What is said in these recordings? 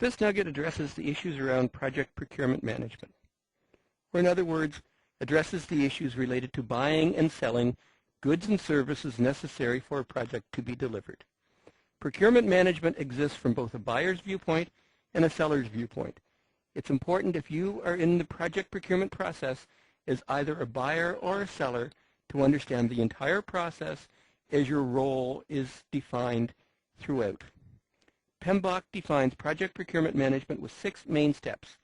This nugget addresses the issues around project procurement management, or in other words, addresses the issues related to buying and selling goods and services necessary for a project to be delivered. Procurement management exists from both a buyer's viewpoint and a seller's viewpoint. It's important if you are in the project procurement process as either a buyer or a seller to understand the entire process as your role is defined throughout. PMBOK defines project procurement management with 6 main steps.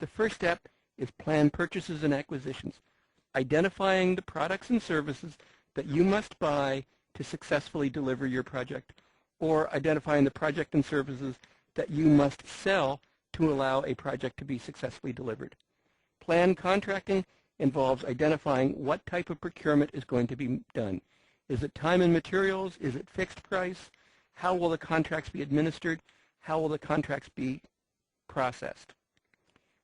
The first step is plan purchases and acquisitions, identifying the products and services that you must buy to successfully deliver your project, or identifying the project and services that you must sell to allow a project to be successfully delivered. Plan contracting involves identifying what type of procurement is going to be done. Is it time and materials? Is it fixed price? How will the contracts be administered? How will the contracts be processed?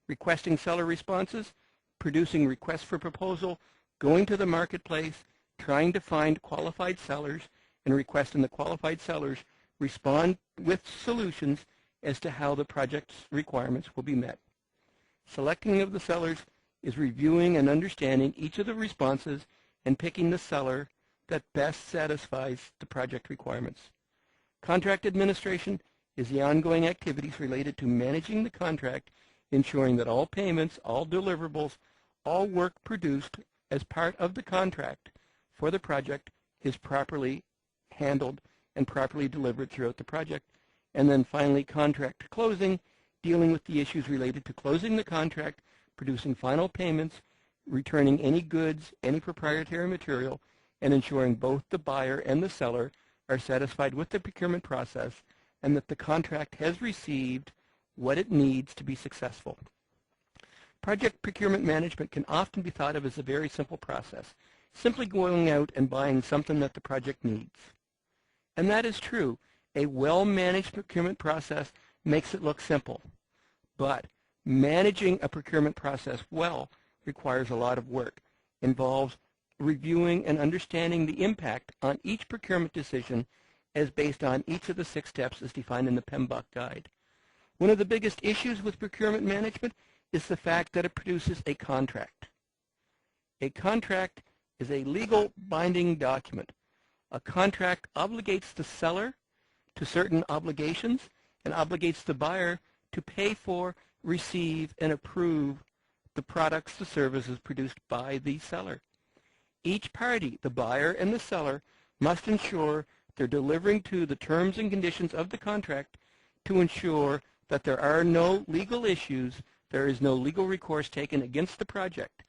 Requesting seller responses, producing requests for proposal, going to the marketplace, trying to find qualified sellers, and requesting the qualified sellers respond with solutions as to how the project's requirements will be met. Selecting of the sellers is reviewing and understanding each of the responses and picking the seller that best satisfies the project requirements. Contract administration is the ongoing activities related to managing the contract, ensuring that all payments, all deliverables, all work produced as part of the contract for the project is properly handled and properly delivered throughout the project. And then finally, contract closing, dealing with the issues related to closing the contract, producing final payments, returning any goods, any proprietary material, and ensuring both the buyer and the seller are satisfied with the procurement process and that the contract has received what it needs to be successful. Project procurement management can often be thought of as a very simple process, simply going out and buying something that the project needs. And that is true. A well-managed procurement process makes it look simple. But managing a procurement process well requires a lot of work, involves reviewing and understanding the impact on each procurement decision as based on each of the 6 steps as defined in the PMBOK guide. One of the biggest issues with procurement management is the fact that it produces a contract. A contract is a legal binding document. A contract obligates the seller to certain obligations and obligates the buyer to pay for, receive, and approve the products, the services produced by the seller. Each party, the buyer and the seller, must ensure they're delivering to the terms and conditions of the contract to ensure that there are no legal issues, there is no legal recourse taken against the project.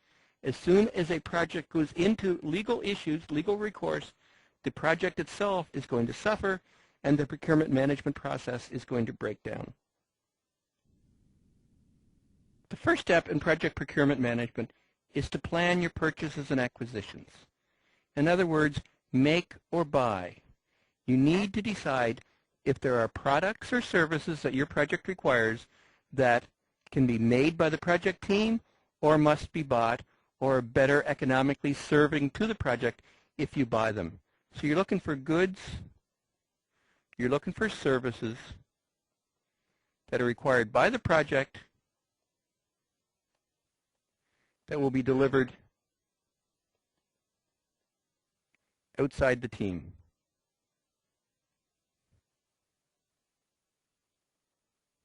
As soon as a project goes into legal issues, legal recourse, the project itself is going to suffer and the procurement management process is going to break down. The first step in project procurement management is to plan your purchases and acquisitions. In other words, make or buy. You need to decide if there are products or services that your project requires that can be made by the project team or must be bought or are better economically serving to the project if you buy them. So you're looking for goods, you're looking for services that are required by the project that will be delivered outside the team.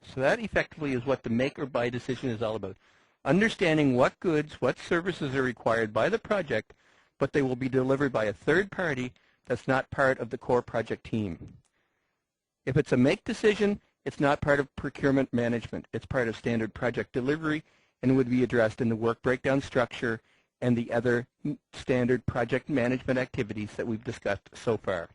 So that effectively is what the make or buy decision is all about. Understanding what goods, what services are required by the project, but they will be delivered by a third party that's not part of the core project team. If it's a make decision, it's not part of procurement management. It's part of standard project delivery and would be addressed in the work breakdown structure and the other standard project management activities that we've discussed so far.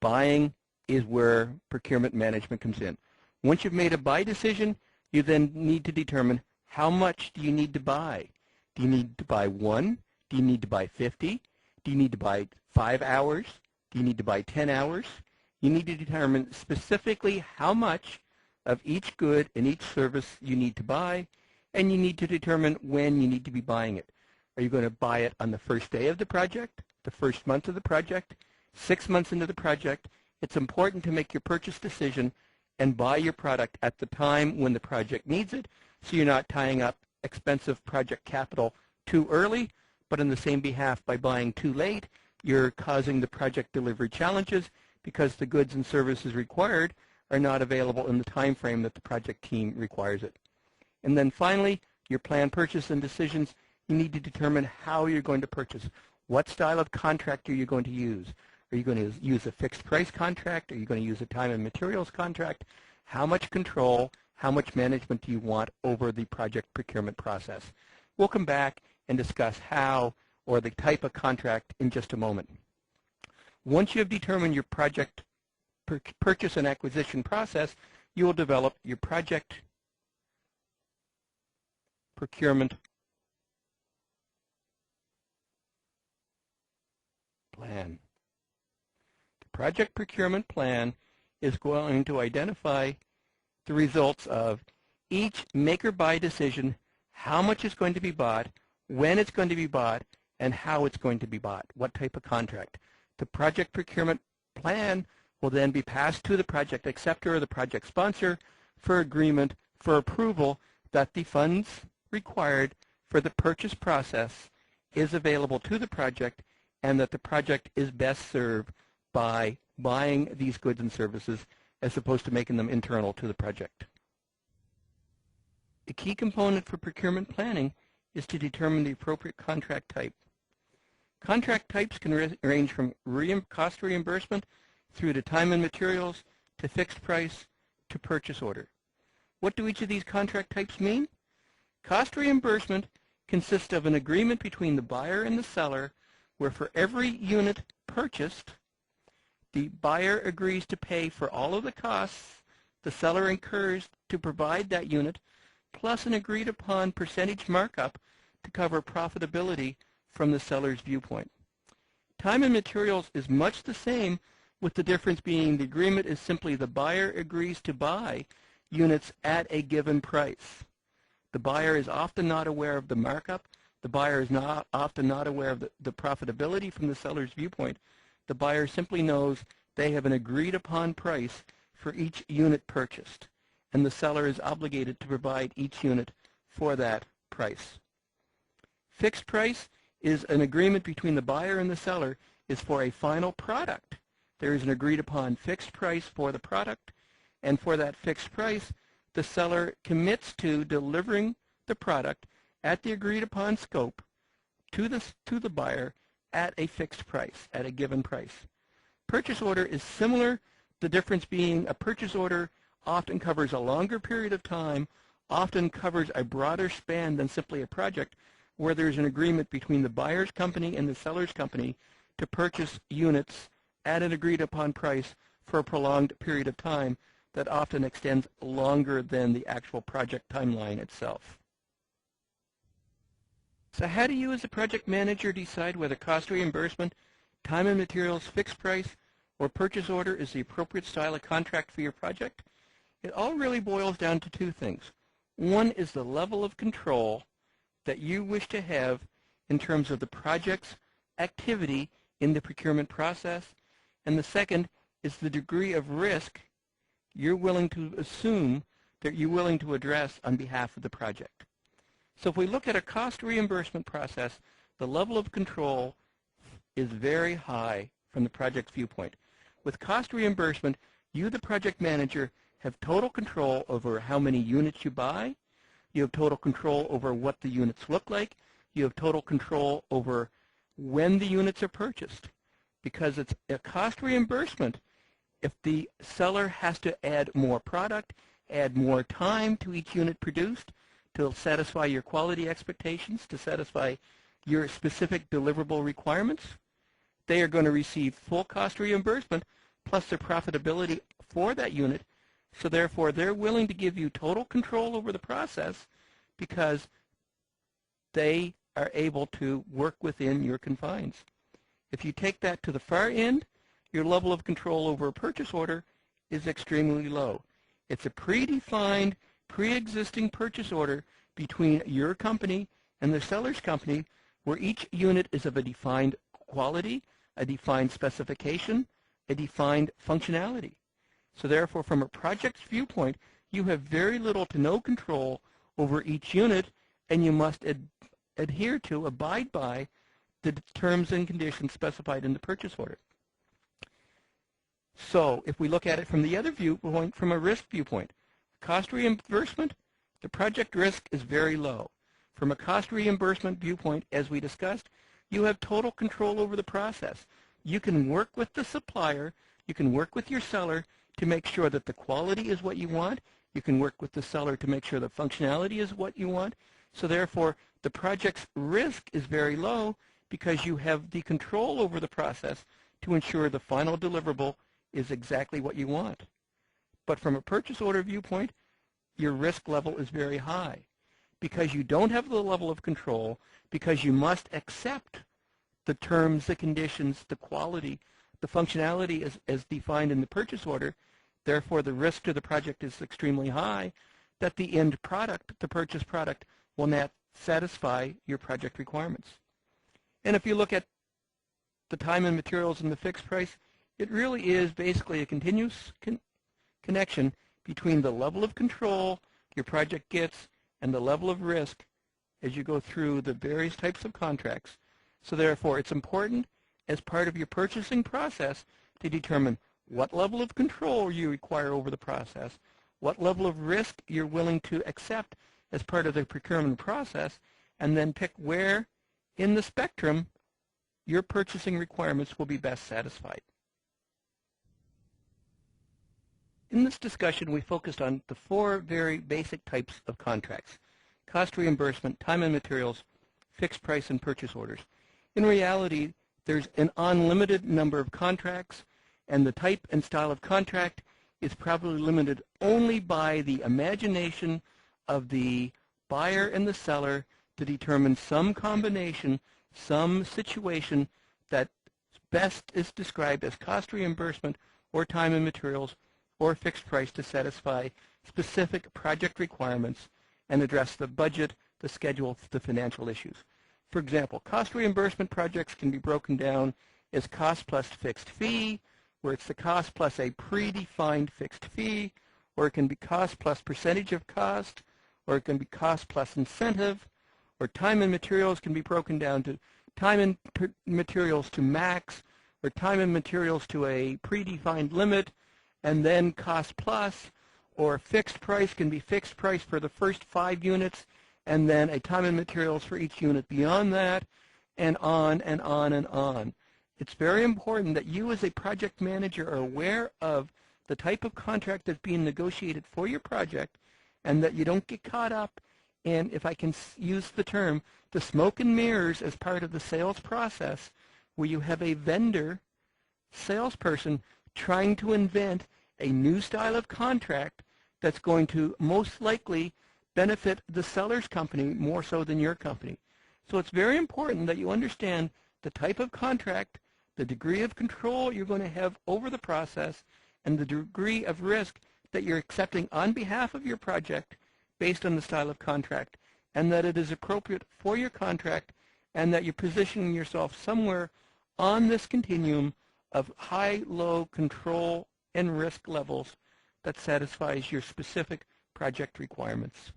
Buying is where procurement management comes in. Once you've made a buy decision, you then need to determine how much do you need to buy. Do you need to buy 1? Do you need to buy 50? Do you need to buy 5 hours? Do you need to buy 10 hours? You need to determine specifically how much of each good and each service you need to buy, and you need to determine when you need to be buying it. Are you going to buy it on the first day of the project, the first month of the project, 6 months into the project? It's important to make your purchase decision and buy your product at the time when the project needs it, so you're not tying up expensive project capital too early, but on the same behalf, by buying too late, you're causing the project delivery challenges because the goods and services required are not available in the time frame that the project team requires it. And then finally, your plan, purchase, and decisions. You need to determine how you're going to purchase. What style of contract are you going to use? Are you going to use a fixed price contract? Are you going to use a time and materials contract? How much control, how much management do you want over the project procurement process? We'll come back and discuss how or the type of contract in just a moment. Once you have determined your project purchase and acquisition process, you will develop your project procurement plan. The project procurement plan is going to identify the results of each make or buy decision, how much is going to be bought, when it's going to be bought, and how it's going to be bought, what type of contract. The project procurement plan will then be passed to the project acceptor or the project sponsor for agreement, for approval that the funds required for the purchase process is available to the project, and that the project is best served by buying these goods and services as opposed to making them internal to the project. A key component for procurement planning is to determine the appropriate contract type. Contract types can range from cost reimbursement through to time and materials, to fixed price, to purchase order. What do each of these contract types mean? Cost reimbursement consists of an agreement between the buyer and the seller where for every unit purchased, the buyer agrees to pay for all of the costs the seller incurs to provide that unit, plus an agreed upon percentage markup to cover profitability from the seller's viewpoint. Time and materials is much the same, with the difference being the agreement is simply the buyer agrees to buy units at a given price. The buyer is often not aware of the markup. The buyer is often not aware of the profitability from the seller's viewpoint. The buyer simply knows they have an agreed upon price for each unit purchased, and the seller is obligated to provide each unit for that price. Fixed price is an agreement between the buyer and the seller is for a final product. There is an agreed upon fixed price for the product, and for that fixed price, the seller commits to delivering the product at the agreed upon scope to the buyer at a fixed price, at a given price. Purchase order is similar, the difference being a purchase order often covers a longer period of time, often covers a broader span than simply a project, where there's an agreement between the buyer's company and the seller's company to purchase units at an agreed upon price for a prolonged period of time that often extends longer than the actual project timeline itself. So how do you as a project manager decide whether cost reimbursement, time and materials, fixed price, or purchase order is the appropriate style of contract for your project? It all really boils down to two things. One is the level of control that you wish to have in terms of the project's activity in the procurement process, and the second is the degree of risk you're willing to assume, that you're willing to address on behalf of the project. So if we look at a cost reimbursement process, the level of control is very high from the project's viewpoint. With cost reimbursement, you, the project manager, have total control over how many units you buy. You have total control over what the units look like. You have total control over when the units are purchased. Because it's a cost reimbursement, if the seller has to add more product, add more time to each unit produced to satisfy your quality expectations, to satisfy your specific deliverable requirements, they are going to receive full cost reimbursement plus their profitability for that unit. So therefore, they're willing to give you total control over the process because they are able to work within your confines. If you take that to the far end, your level of control over a purchase order is extremely low. It's a predefined, pre-existing purchase order between your company and the seller's company, where each unit is of a defined quality, a defined specification, a defined functionality. So therefore, from a project's viewpoint, you have very little to no control over each unit, and you must adhere to, abide by, the terms and conditions specified in the purchase order. So if we look at it from the other viewpoint, from a risk viewpoint, cost reimbursement, the project risk is very low. From a cost reimbursement viewpoint, as we discussed, you have total control over the process. You can work with the supplier, you can work with your seller to make sure that the quality is what you want. You can work with the seller to make sure the functionality is what you want. So therefore, the project's risk is very low because you have the control over the process to ensure the final deliverable is exactly what you want. But from a purchase order viewpoint, your risk level is very high because you don't have the level of control, because you must accept the terms, the conditions, the quality, the functionality as defined in the purchase order. Therefore, the risk to the project is extremely high that the end product, the purchase product, will not satisfy your project requirements. And if you look at the time and materials and the fixed price, it really is basically a continuous connection between the level of control your project gets and the level of risk as you go through the various types of contracts. So therefore, it's important as part of your purchasing process to determine what level of control you require over the process, what level of risk you're willing to accept as part of the procurement process, and then pick where in the spectrum your purchasing requirements will be best satisfied. In this discussion, we focused on the four very basic types of contracts: cost reimbursement, time and materials, fixed price, and purchase orders. In reality, there's an unlimited number of contracts, and the type and style of contract is probably limited only by the imagination of the buyer and the seller to determine some combination, some situation that best is described as cost reimbursement or time and materials or fixed price to satisfy specific project requirements and address the budget, the schedule, the financial issues. For example, cost reimbursement projects can be broken down as cost plus fixed fee, where it's the cost plus a predefined fixed fee, or it can be cost plus percentage of cost, or it can be cost plus incentive, or time and materials can be broken down to time and materials to max, or time and materials to a predefined limit, and then cost plus, or fixed price can be fixed price for the first 5 units, and then a time and materials for each unit beyond that, and on and on and on. It's very important that you as a project manager are aware of the type of contract that's being negotiated for your project, and that you don't get caught up in, if I can use the term, the smoke and mirrors as part of the sales process, where you have a vendor salesperson trying to invent a new style of contract that's going to most likely benefit the seller's company more so than your company. So it's very important that you understand the type of contract, the degree of control you're going to have over the process, and the degree of risk that you're accepting on behalf of your project based on the style of contract, and that it is appropriate for your contract, and that you're positioning yourself somewhere on this continuum of high-low control and risk levels that satisfies your specific project requirements.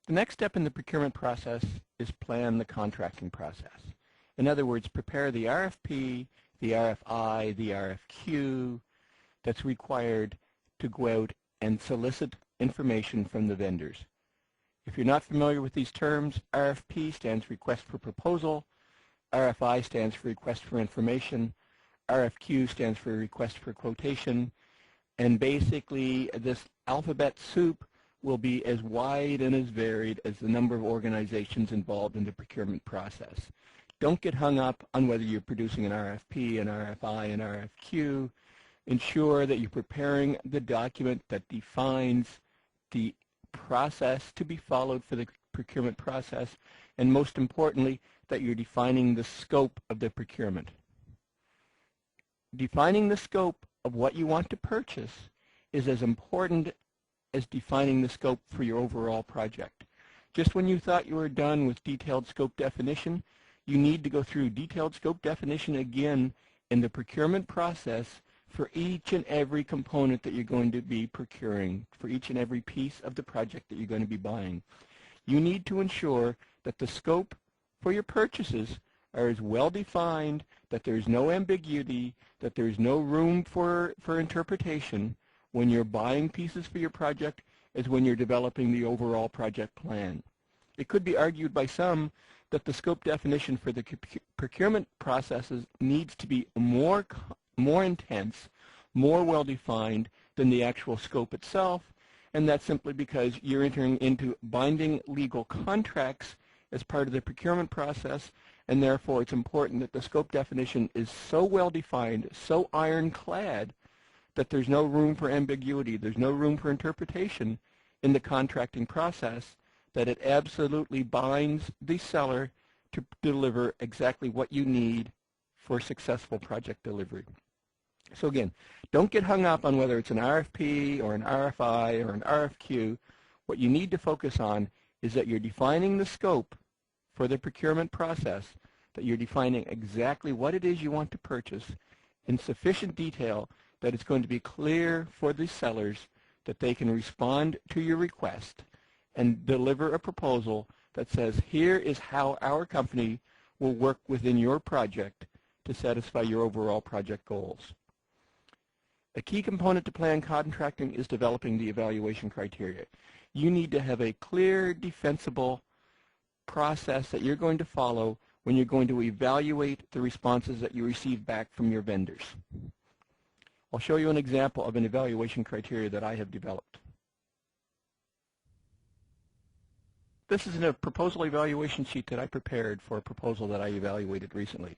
The next step in the procurement process is plan the contracting process. In other words, prepare the RFP, the RFI, the RFQ that's required to go out and solicit information from the vendors. If you're not familiar with these terms, RFP stands for Request for Proposal, RFI stands for Request for Information, RFQ stands for Request for Quotation, and basically this alphabet soup will be as wide and as varied as the number of organizations involved in the procurement process. Don't get hung up on whether you're producing an RFP, an RFI, an RFQ. Ensure that you're preparing the document that defines the process to be followed for the procurement process, and most importantly, that you're defining the scope of the procurement. Defining the scope of what you want to purchase is as important as defining the scope for your overall project. Just when you thought you were done with detailed scope definition, you need to go through detailed scope definition again in the procurement process for each and every component that you're going to be procuring, for each and every piece of the project that you're going to be buying. You need to ensure that the scope for your purchases are as well defined, that there's no ambiguity, that there's no room for interpretation when you're buying pieces for your project as when you're developing the overall project plan. It could be argued by some that the scope definition for the procurement processes needs to be more intense, more well-defined than the actual scope itself, and that's simply because you're entering into binding legal contracts as part of the procurement process, and therefore it's important that the scope definition is so well-defined, so ironclad, that there's no room for ambiguity, there's no room for interpretation in the contracting process, that it absolutely binds the seller to deliver exactly what you need for successful project delivery. So again, don't get hung up on whether it's an RFP or an RFI or an RFQ. What you need to focus on is that you're defining the scope for the procurement process, that you're defining exactly what it is you want to purchase in sufficient detail that it's going to be clear for the sellers that they can respond to your request and deliver a proposal that says, here is how our company will work within your project to satisfy your overall project goals. A key component to plan contracting is developing the evaluation criteria. You need to have a clear, defensible process that you're going to follow when you're going to evaluate the responses that you receive back from your vendors. I'll show you an example of an evaluation criteria that I have developed. This is a proposal evaluation sheet that I prepared for a proposal that I evaluated recently.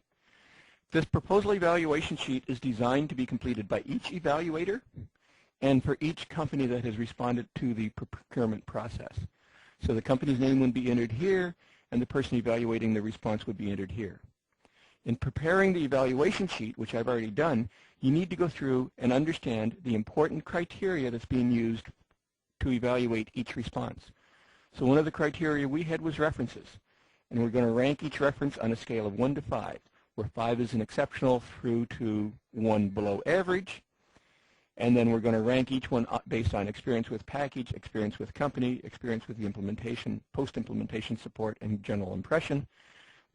This proposal evaluation sheet is designed to be completed by each evaluator and for each company that has responded to the procurement process. So the company's name would be entered here, and the person evaluating the response would be entered here. In preparing the evaluation sheet, which I've already done, you need to go through and understand the important criteria that's being used to evaluate each response. So one of the criteria we had was references, and we're going to rank each reference on a scale of 1 to 5, where 5 is an exceptional through to 1 below average. And then we're going to rank each one based on experience with package, experience with company, experience with the implementation, post-implementation support, and general impression.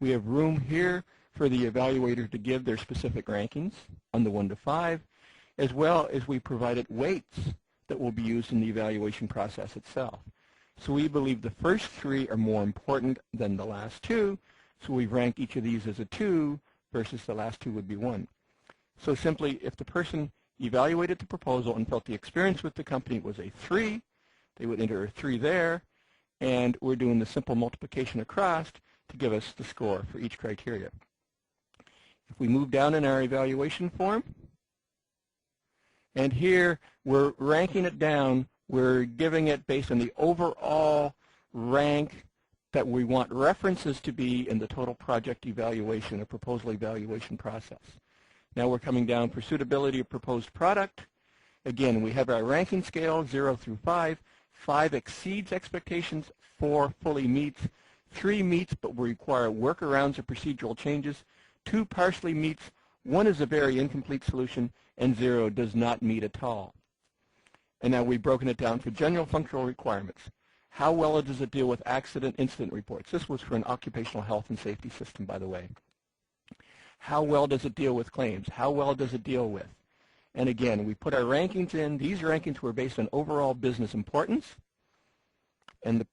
We have room here for the evaluator to give their specific rankings on the 1 to 5, as well as we provided weights that will be used in the evaluation process itself. So we believe the first 3 are more important than the last 2, so we've ranked each of these as a 2 versus the last 2 would be 1. So simply, if the person evaluated the proposal and felt the experience with the company was a 3, they would enter a 3 there, and we're doing the simple multiplication across to give us the score for each criteria. If we move down in our evaluation form, and here we're ranking it down, we're giving it based on the overall rank that we want references to be in the total project evaluation or proposal evaluation process. Now we're coming down for suitability of proposed product. Again, we have our ranking scale, 0 through 5. 5 exceeds expectations, 4 fully meets, 3 meets but will require workarounds or procedural changes, 2 partially meets, 1 is a very incomplete solution, and 0 does not meet at all. And now we've broken it down for general functional requirements. How well does it deal with accident incident reports? This was for an occupational health and safety system, by the way. How well does it deal with claims? How well does it deal with? And again, we put our rankings in. These rankings were based on overall business importance, and the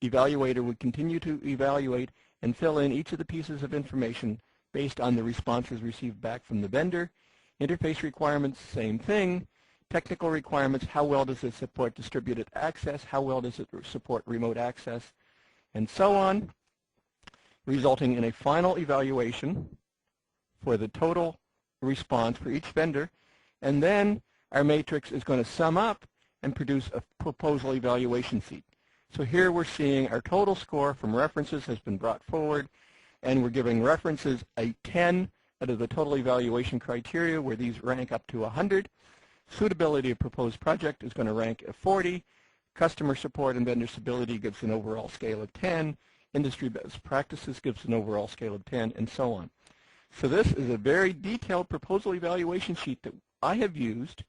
evaluator would continue to evaluate and fill in each of the pieces of information based on the responses received back from the vendor. Interface requirements, same thing. Technical requirements, how well does it support distributed access? How well does it support remote access? And so on, resulting in a final evaluation for the total response for each vendor. And then our matrix is going to sum up and produce a proposal evaluation sheet. So here we're seeing our total score from references has been brought forward, and we're giving references a 10 out of the total evaluation criteria, where these rank up to 100. Suitability of proposed project is going to rank at 40. Customer support and vendor stability gives an overall scale of 10. Industry best practices gives an overall scale of 10, and so on. So this is a very detailed proposal evaluation sheet that I have used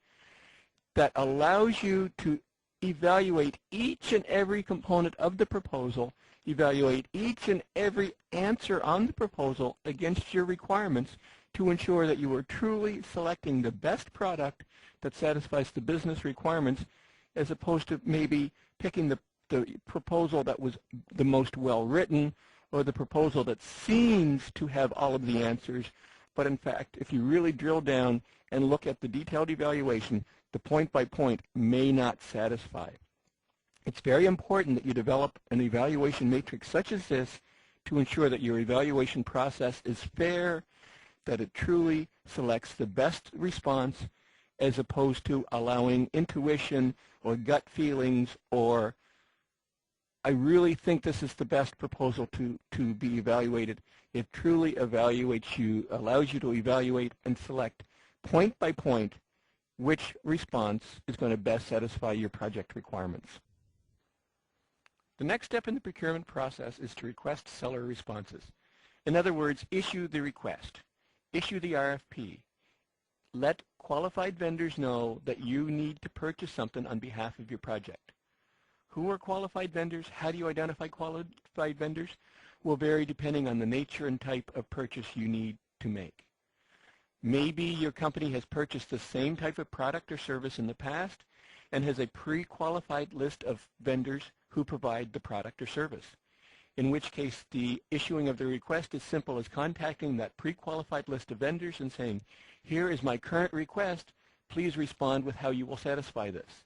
that allows you to evaluate each and every component of the proposal, evaluate each and every answer on the proposal against your requirements to ensure that you are truly selecting the best product that satisfies the business requirements, as opposed to maybe picking the proposal that was the most well-written, or the proposal that seems to have all of the answers. But in fact, if you really drill down and look at the detailed evaluation, the point-by-point may not satisfy. It's very important that you develop an evaluation matrix such as this to ensure that your evaluation process is fair, that it truly selects the best response, as opposed to allowing intuition or gut feelings, or I really think this is the best proposal to be evaluated. It truly evaluates you, allows you to evaluate and select point by point which response is going to best satisfy your project requirements. The next step in the procurement process is to request seller responses. In other words, issue the request, issue the RFP. Let qualified vendors know that you need to purchase something on behalf of your project. Who are qualified vendors? How do you identify qualified vendors? Will vary depending on the nature and type of purchase you need to make. Maybe your company has purchased the same type of product or service in the past and has a pre-qualified list of vendors who provide the product or service, in which case the issuing of the request is simple as contacting that pre-qualified list of vendors and saying, here is my current request, please respond with how you will satisfy this.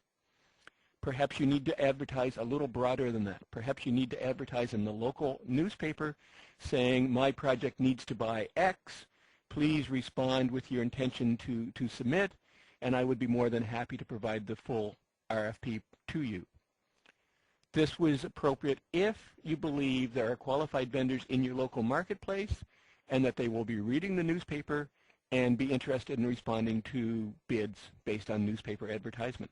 Perhaps you need to advertise a little broader than that. Perhaps you need to advertise in the local newspaper saying, my project needs to buy X, please respond with your intention to submit, and I would be more than happy to provide the full RFP to you. This was appropriate if you believe there are qualified vendors in your local marketplace and that they will be reading the newspaper and be interested in responding to bids based on newspaper advertisement.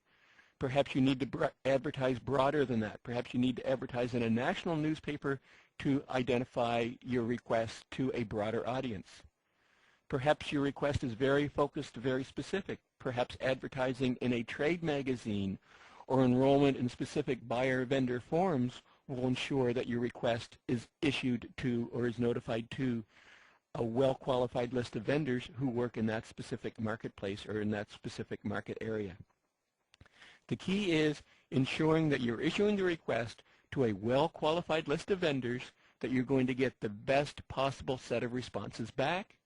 Perhaps you need to advertise broader than that. Perhaps you need to advertise in a national newspaper to identify your request to a broader audience. Perhaps your request is very focused, very specific. Perhaps advertising in a trade magazine or enrollment in specific buyer-vendor forums will ensure that your request is issued to or is notified to a well-qualified list of vendors who work in that specific marketplace or in that specific market area. The key is ensuring that you're issuing the request to a well-qualified list of vendors, that you're going to get the best possible set of responses back.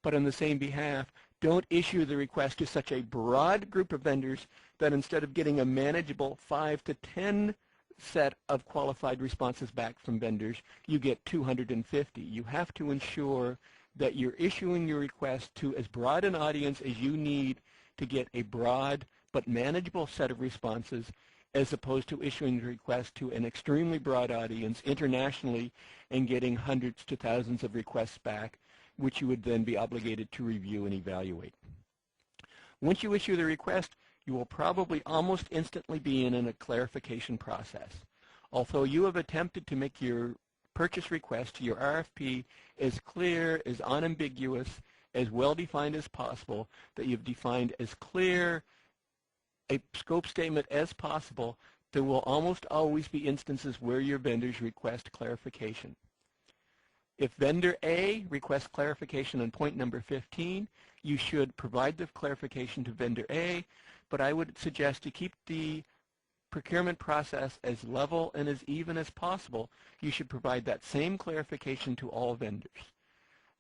But on the same behalf, don't issue the request to such a broad group of vendors that instead of getting a manageable 5 to 10 set of qualified responses back from vendors, you get 250. You have to ensure that you're issuing your request to as broad an audience as you need to get a broad but manageable set of responses, as opposed to issuing the request to an extremely broad audience internationally and getting hundreds to thousands of requests back, which you would then be obligated to review and evaluate. Once you issue the request, you will probably almost instantly be in a clarification process. Although you have attempted to make your purchase request, your RFP, as clear, as unambiguous, as well-defined as possible, that you've defined as clear a scope statement as possible, there will almost always be instances where your vendors request clarification. If vendor A requests clarification on point number 15, you should provide the clarification to vendor A, but I would suggest to keep the procurement process as level and as even as possible. You should provide that same clarification to all vendors.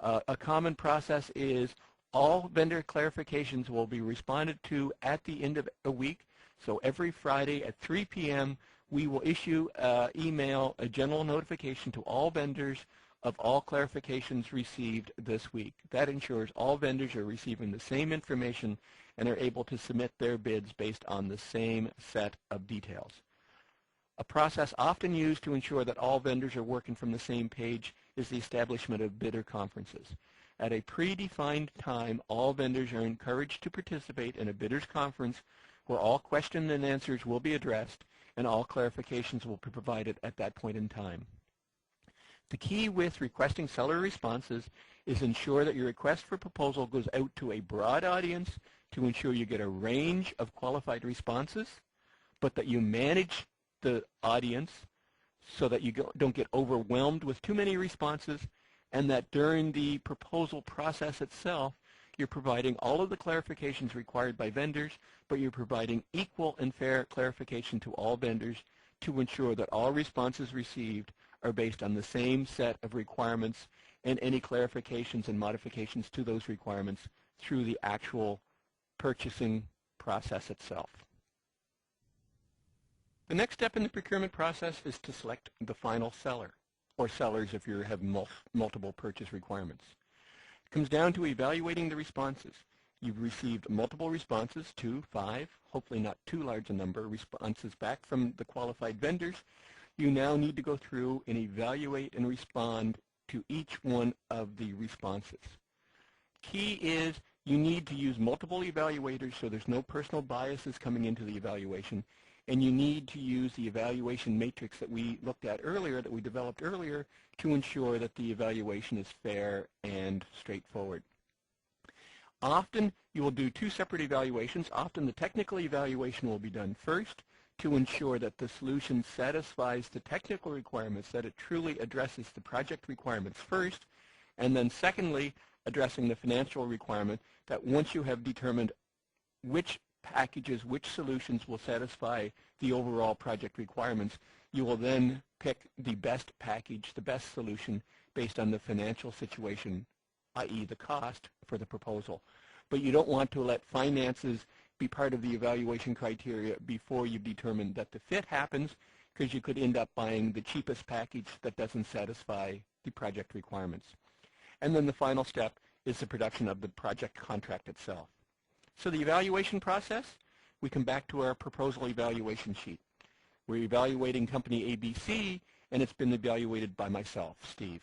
A common process is all vendor clarifications will be responded to at the end of a week. So every Friday at 3 p.m. we will issue email, a general notification to all vendors of all clarifications received this week. That ensures all vendors are receiving the same information and are able to submit their bids based on the same set of details. A process often used to ensure that all vendors are working from the same page is the establishment of bidder conferences. At a predefined time, all vendors are encouraged to participate in a bidders conference where all questions and answers will be addressed and all clarifications will be provided at that point in time. The key with requesting seller responses is ensure that your request for proposal goes out to a broad audience to ensure you get a range of qualified responses, but that you manage the audience so that you don't get overwhelmed with too many responses, and that during the proposal process itself, you're providing all of the clarifications required by vendors, but you're providing equal and fair clarification to all vendors to ensure that all responses received are based on the same set of requirements, and any clarifications and modifications to those requirements through the actual purchasing process itself. The next step in the procurement process is to select the final seller, or sellers if you have multiple purchase requirements. It comes down to evaluating the responses. You've received multiple responses, 2, 5, hopefully not too large a number of responses back from the qualified vendors. You now need to go through and evaluate and respond to each one of the responses. Key is you need to use multiple evaluators so there's no personal biases coming into the evaluation, and you need to use the evaluation matrix that we looked at earlier, that we developed earlier, to ensure that the evaluation is fair and straightforward. Often you will do 2 separate evaluations. Often the technical evaluation will be done first to ensure that the solution satisfies the technical requirements, that it truly addresses the project requirements first, and then secondly, addressing the financial requirement that once you have determined which packages, which solutions will satisfy the overall project requirements, you will then pick the best package, the best solution based on the financial situation, i.e. the cost for the proposal. But you don't want to let finances be part of the evaluation criteria before you've determined that the fit happens, because you could end up buying the cheapest package that doesn't satisfy the project requirements. And then the final step is the production of the project contract itself. So the evaluation process, we come back to our proposal evaluation sheet. We're evaluating company ABC, and it's been evaluated by myself, Steve.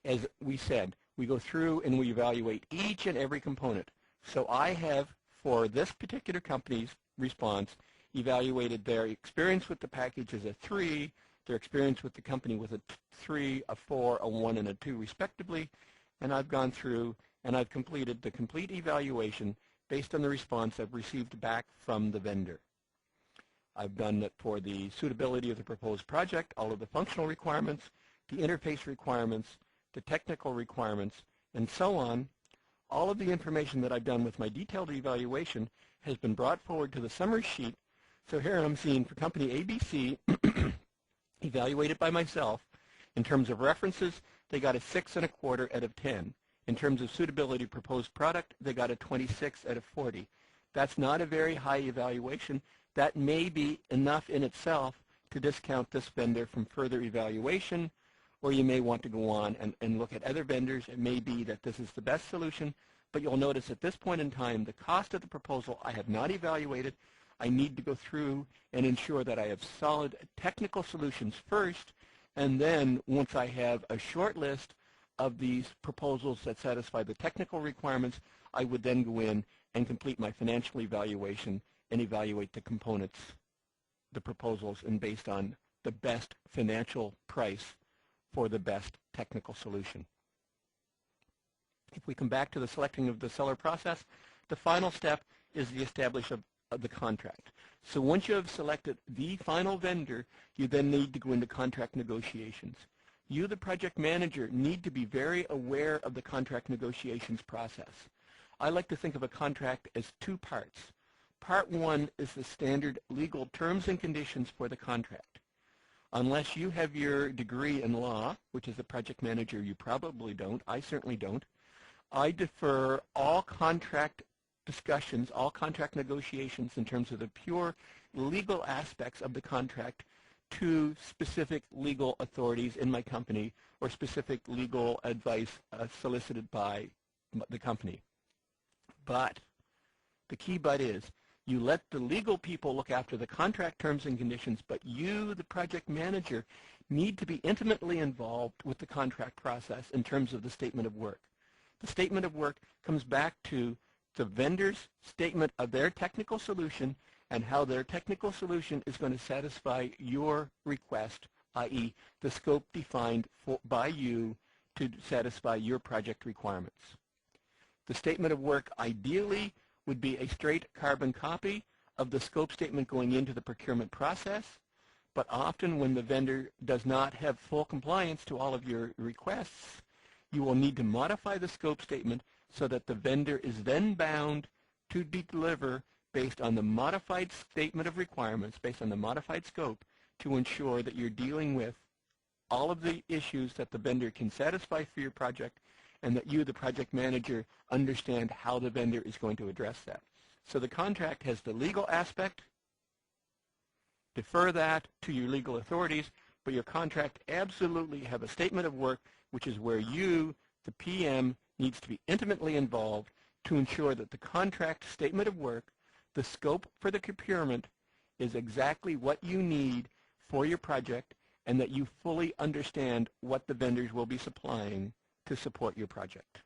As we said, we go through and we evaluate each and every component. So I have, for this particular company's response, evaluated their experience with the package as a 3, their experience with the company with a 3, a 4, a 1, and a 2 respectively, and I've gone through and I've completed the complete evaluation based on the response I've received back from the vendor. I've done it for the suitability of the proposed project, all of the functional requirements, the interface requirements, the technical requirements, and so on. All of the information that I've done with my detailed evaluation has been brought forward to the summary sheet. So here I'm seeing for company ABC, evaluated by myself, in terms of references, they got a 6.25 out of 10. In terms of suitability proposed product, they got a 26 out of 40. That's not a very high evaluation. That may be enough in itself to discount this vendor from further evaluation, or you may want to go on and look at other vendors. It may be that this is the best solution, but you'll notice at this point in time, the cost of the proposal I have not evaluated. I need to go through and ensure that I have solid technical solutions first, and then once I have a short list of these proposals that satisfy the technical requirements, I would then go in and complete my financial evaluation and evaluate the components, the proposals, and based on the best financial price for the best technical solution. If we come back to the selecting of the seller process, the final step is the establishment of the contract. So once you have selected the final vendor, you then need to go into contract negotiations. You, the project manager, need to be very aware of the contract negotiations process. I like to think of a contract as 2 parts. Part 1 is the standard legal terms and conditions for the contract. Unless you have your degree in law, which as a project manager you probably don't, I certainly don't, I defer all contract discussions, all contract negotiations in terms of the pure legal aspects of the contract to specific legal authorities in my company or specific legal advice solicited by the company. But the key but is you let the legal people look after the contract terms and conditions, but you, the project manager, need to be intimately involved with the contract process in terms of the statement of work. The statement of work comes back to the vendor's statement of their technical solution and how their technical solution is going to satisfy your request, i.e. the scope defined by you to satisfy your project requirements. The statement of work ideally would be a straight carbon copy of the scope statement going into the procurement process, but often when the vendor does not have full compliance to all of your requests, you will need to modify the scope statement so that the vendor is then bound to deliver based on the modified statement of requirements, based on the modified scope, to ensure that you're dealing with all of the issues that the vendor can satisfy for your project, and that you, the project manager, understand how the vendor is going to address that. So the contract has the legal aspect. Defer that to your legal authorities, but your contract absolutely have a statement of work, which is where you, the PM, needs to be intimately involved to ensure that the contract statement of work, the scope for the procurement, is exactly what you need for your project, and that you fully understand what the vendors will be supplying to support your project.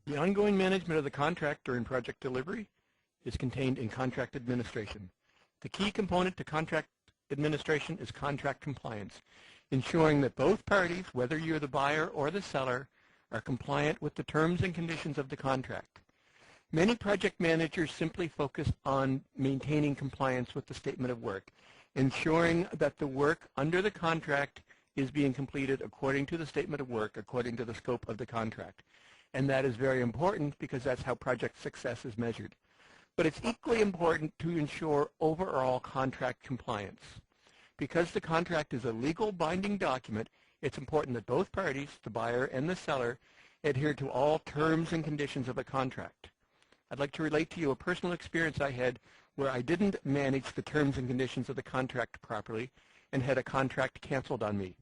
The ongoing management of the contract during project delivery is contained in contract administration. The key component to contract administration is contract compliance, ensuring that both parties, whether you're the buyer or the seller, are compliant with the terms and conditions of the contract. Many project managers simply focus on maintaining compliance with the statement of work, ensuring that the work under the contract is being completed according to the statement of work, according to the scope of the contract. And that is very important because that's how project success is measured. But it's equally important to ensure overall contract compliance. Because the contract is a legal binding document, it's important that both parties, the buyer and the seller, adhere to all terms and conditions of a contract. I'd like to relate to you a personal experience I had where I didn't manage the terms and conditions of the contract properly and had a contract canceled on me.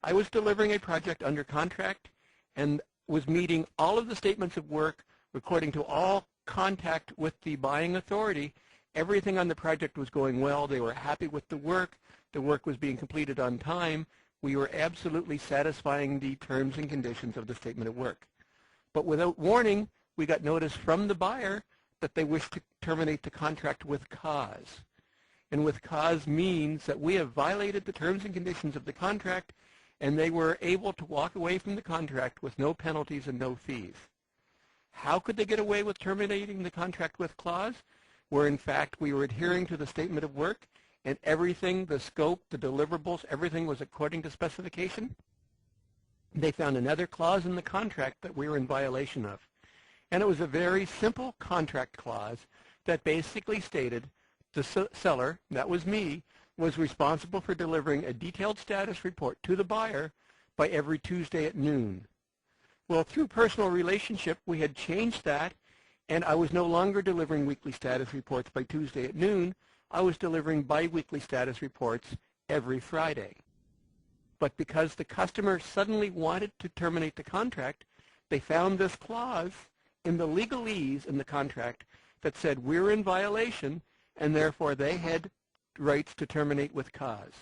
I was delivering a project under contract and was meeting all of the statements of work according to all contact with the buying authority. Everything on the project was going well. They were happy with the work. The work was being completed on time. We were absolutely satisfying the terms and conditions of the statement of work. But without warning, we got notice from the buyer that they wished to terminate the contract with cause. And with cause means that we have violated the terms and conditions of the contract, and they were able to walk away from the contract with no penalties and no fees. How could they get away with terminating the contract with clause? Where in fact we were adhering to the statement of work and everything, the scope, the deliverables, everything was according to specification? They found another clause in the contract that we were in violation of. And it was a very simple contract clause that basically stated the seller, that was me, was responsible for delivering a detailed status report to the buyer by every Tuesday at noon. Well, through personal relationship, we had changed that, and I was no longer delivering weekly status reports by Tuesday at noon. I was delivering biweekly status reports every Friday. But because the customer suddenly wanted to terminate the contract, they found this clause in the legalese in the contract that said we're in violation, and therefore they had rights to terminate with cause.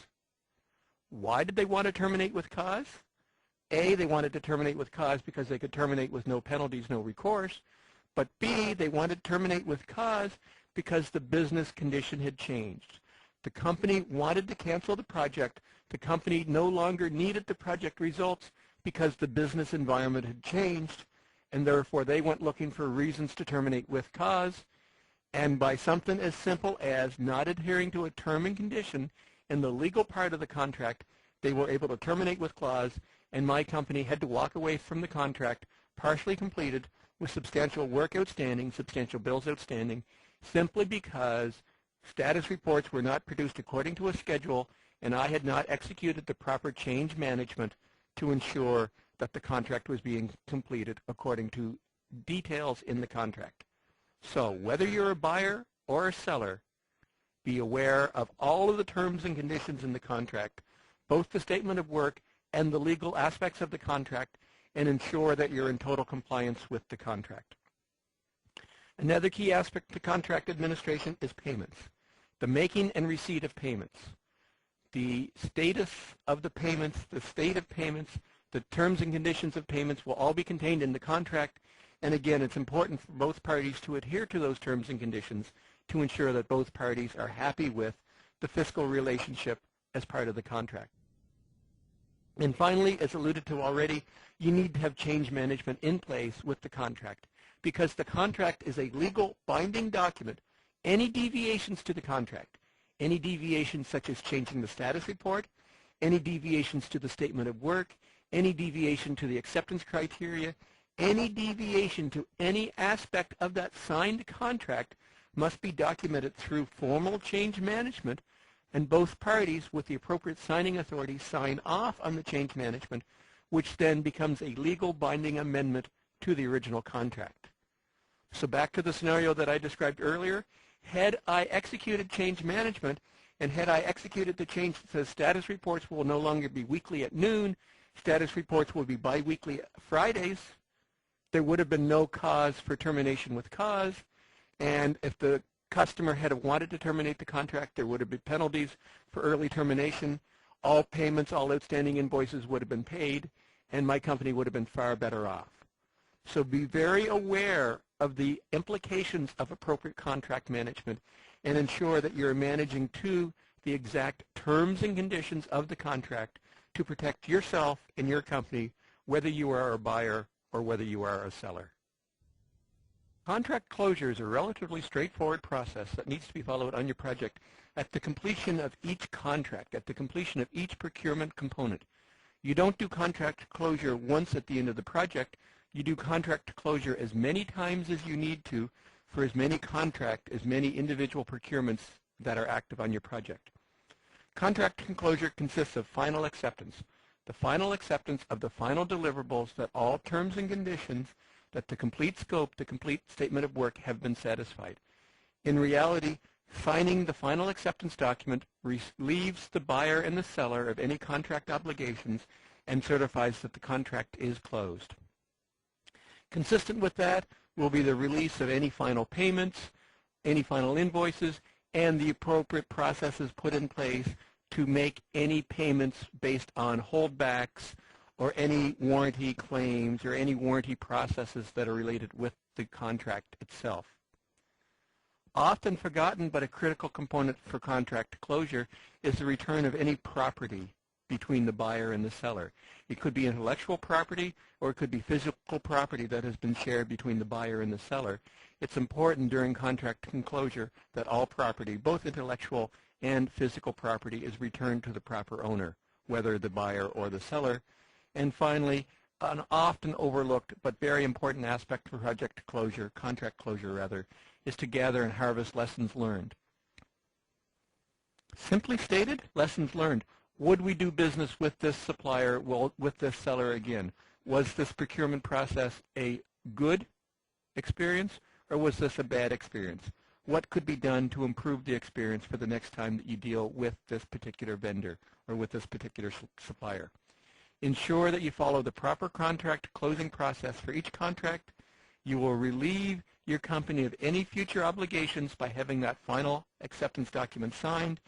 Why did they want to terminate with cause? A, they wanted to terminate with cause because they could terminate with no penalties, no recourse. But B, they wanted to terminate with cause because the business condition had changed. The company wanted to cancel the project. The company no longer needed the project results because the business environment had changed, and therefore they went looking for reasons to terminate with cause. And by something as simple as not adhering to a term and condition in the legal part of the contract, they were able to terminate with clause, and my company had to walk away from the contract partially completed with substantial work outstanding, substantial bills outstanding, simply because status reports were not produced according to a schedule, and I had not executed the proper change management to ensure that the contract was being completed according to details in the contract. So whether you're a buyer or a seller, be aware of all of the terms and conditions in the contract, both the statement of work and the legal aspects of the contract, and ensure that you're in total compliance with the contract. Another key aspect to contract administration is payments, the making and receipt of payments. The status of the payments, the state of payments, the terms and conditions of payments will all be contained in the contract. And again, it's important for both parties to adhere to those terms and conditions to ensure that both parties are happy with the fiscal relationship as part of the contract. And finally, as alluded to already, you need to have change management in place with the contract, because the contract is a legal binding document. Any deviations to the contract, any deviations such as changing the status report, any deviations to the statement of work, any deviation to the acceptance criteria, any deviation to any aspect of that signed contract must be documented through formal change management, and both parties with the appropriate signing authority sign off on the change management, which then becomes a legal binding amendment to the original contract. So back to the scenario that I described earlier, had I executed change management, and had I executed the change that says status reports will no longer be weekly at noon, status reports will be biweekly Fridays, there would have been no cause for termination with cause, and if the customer had wanted to terminate the contract, there would have been penalties for early termination. All payments, all outstanding invoices would have been paid, and my company would have been far better off. So be very aware of the implications of appropriate contract management and ensure that you're managing to the exact terms and conditions of the contract to protect yourself and your company, whether you are a buyer or whether you are a seller. Contract closure is a relatively straightforward process that needs to be followed on your project at the completion of each contract, at the completion of each procurement component. You don't do contract closure once at the end of the project. You do contract closure as many times as you need to for as many individual procurements that are active on your project. Contract closure consists of final acceptance, the final acceptance of the final deliverables that all terms and conditions, that the complete scope, the complete statement of work have been satisfied. In reality, signing the final acceptance document relieves the buyer and the seller of any contract obligations and certifies that the contract is closed. Consistent with that will be the release of any final payments, any final invoices, and the appropriate processes put in place to make any payments based on holdbacks or any warranty claims or any warranty processes that are related with the contract itself. Often forgotten but a critical component for contract closure is the return of any property between the buyer and the seller. It could be intellectual property or it could be physical property that has been shared between the buyer and the seller. It's important during contract closure that all property, both intellectual and physical property, is returned to the proper owner, whether the buyer or the seller. And finally, an often overlooked but very important aspect for project closure, contract closure rather, is to gather and harvest lessons learned. Simply stated, lessons learned. Would we do business with this supplier, with this seller again? Was this procurement process a good experience or was this a bad experience? What could be done to improve the experience for the next time that you deal with this particular vendor or with this particular supplier? Ensure that you follow the proper contract closing process for each contract. You will relieve your company of any future obligations by having that final acceptance document signed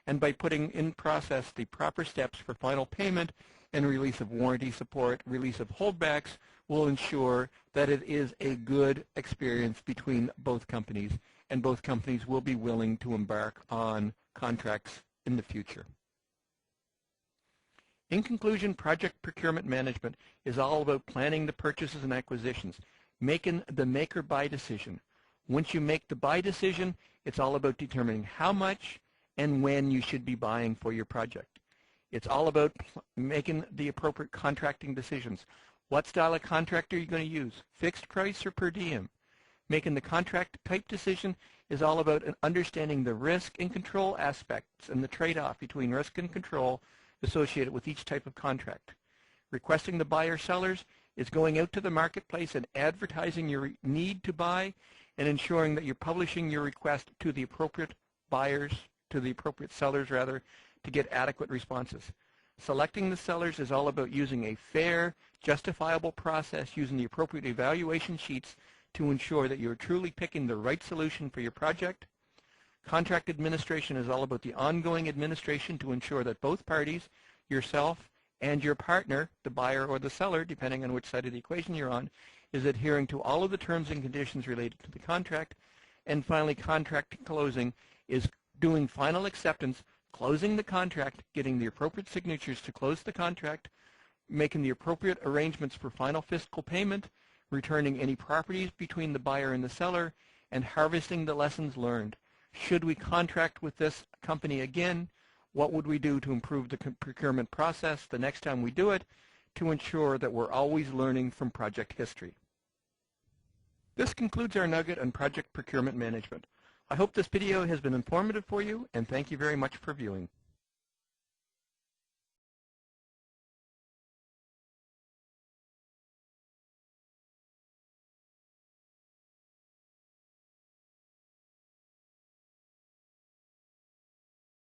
and by putting in process the proper steps for final payment and release of warranty support, release of holdbacks will ensure that it is a good experience between both companies, and both companies will be willing to embark on contracts in the future. In conclusion, project procurement management is all about planning the purchases and acquisitions, making the make or buy decision. Once you make the buy decision, it's all about determining how much and when you should be buying for your project. It's all about making the appropriate contracting decisions. What style of contract are you going to use? Fixed price or per diem? Making the contract type decision is all about understanding the risk and control aspects and the trade-off between risk and control associated with each type of contract. Requesting the buyer sellers is going out to the marketplace and advertising your need to buy and ensuring that you're publishing your request to the appropriate buyers, to the appropriate sellers rather, to get adequate responses. Selecting the sellers is all about using a fair, justifiable process, using the appropriate evaluation sheets to ensure that you're truly picking the right solution for your project. Contract administration is all about the ongoing administration to ensure that both parties, yourself and your partner, the buyer or the seller, depending on which side of the equation you're on, is adhering to all of the terms and conditions related to the contract. And finally, contract closing is doing final acceptance closing the contract, getting the appropriate signatures to close the contract, making the appropriate arrangements for final fiscal payment, returning any properties between the buyer and the seller, and harvesting the lessons learned. Should we contract with this company again, what would we do to improve the procurement process the next time we do it to ensure that we're always learning from project history? This concludes our nugget on project procurement management. I hope this video has been informative for you, and thank you very much for viewing.